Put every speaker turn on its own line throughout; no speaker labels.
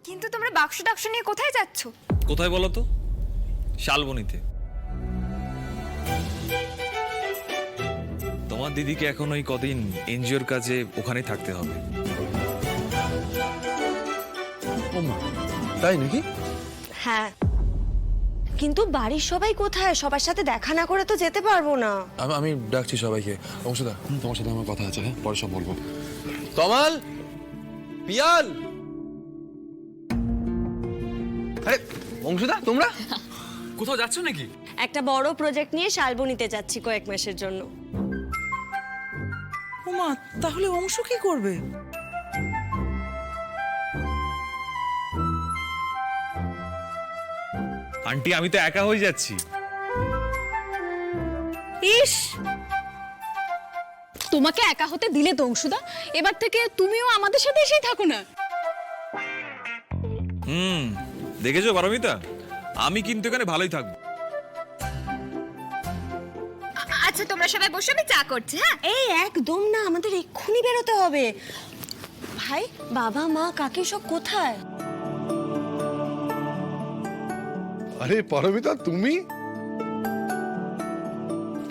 কিন্তু তোমরা বাক্স টাক্স নিয়ে কোথায় যাচ্ছ?
কোথায় বলো তো? শালবনিতে। তোমার দিদিকে এখন ওই কদিন এনজিওর কাজে ওখানেই থাকতে হবে।
ও মা, তাই নাকি?
হ্যাঁ, কিন্তু বাড়ির সবাই কোথায়? সবার সাথে দেখা না করে তো যেতে পারবো না।
আমি ডাকছি সবাইকে। অংশদা, তোমার সাথে আমার কথা আছে, হ্যাঁ পরে সব বলবো। তমাল, পিয়াল।
আরে অংশুদা, তোমরা
কোথাও যাচ্ছ নাকি?
একটা বড় প্রজেক্ট নিয়ে শালবনিতে যাচ্ছি কয়েক মাসের জন্য।
ওমা, তাহলে অংশ কি করবে?
আন্টি, আমি তো একা হয়ে যাচ্ছি।
ইস, তোমাকে একা হতে দিলে তো অংশুদা। এবার থেকে তুমিও আমাদের সাথে এসেই থাকো না।
দেখেছো পারমিতা, আমি কিন্তু এখানে ভালোই থাকবো।
আচ্ছা তোমরা সবাই বসে, আমি চা করছি। হ্যাঁ,
এই একদম না, আমাদের এক্ষুনি বেরোতে হবে। ভাই, বাবা মা কাকি সব কোথায়?
আরে পারমিতা, তুমি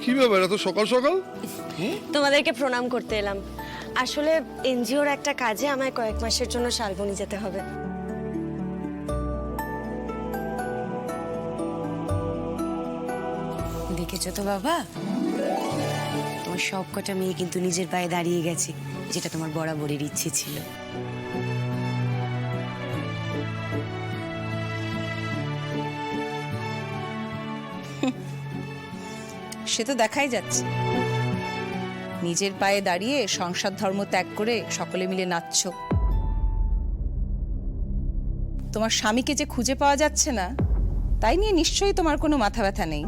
কি ব্যাপার এত সকাল সকাল?
তোমাদেরকে প্রণাম করতে এলাম। আসলে এনজিওর একটা কাজে আমায় কয়েক মাসের জন্য শালবনি যেতে হবে।
দেখেছো তো বাবা, তোমার সব কটা মেয়ে কিন্তু নিজের পায়ে দাঁড়িয়ে গেছে, যেটা তোমার বরাবরের ইচ্ছে ছিল।
সে তো দেখাই যাচ্ছে। নিজের পায়ে দাঁড়িয়ে সংসার ধর্ম ত্যাগ করে সকলে মিলে নাচছ। তোমার স্বামীকে যে খুঁজে পাওয়া যাচ্ছে না, তাই নিয়ে নিশ্চয়ই তোমার কোনো মাথা ব্যথা নেই।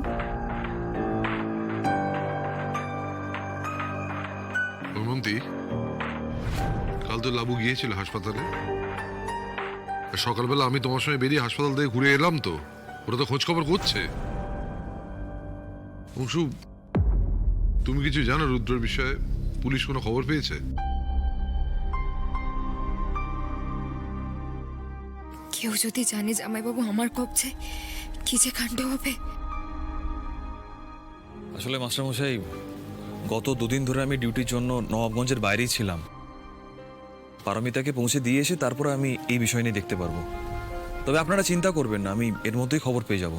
মন্ত্রী, কাল তো লাবু গিয়েছিল হাসপাতালে। সকালবেলা আমি তোমার সঙ্গে বেরিয়ে হাসপাতাল থেকে ঘুরে এলাম, তো ওরা তো খোঁজ খবর করছে। অংশু, তুমি কিছু জানো রুদ্রের বিষয়ে? পুলিশ কোনো খবর পেয়েছে?
কেউ যদি জানে জামাইবাবু আমার কবজে, কি যে কাণ্ড হবে।
আসলে মাস্টারমশাই, গত দুদিন ধরে আমি ডিউটির জন্য নবাবগঞ্জের বাইরেই ছিলাম। পারমিতাকে পৌঁছে দিয়ে এসে তারপরে আমি এই বিষয় নিয়ে দেখতে পারবো। তবে আপনারা চিন্তা করবেন না, আমি এর মধ্যেই খবর পেয়ে যাব।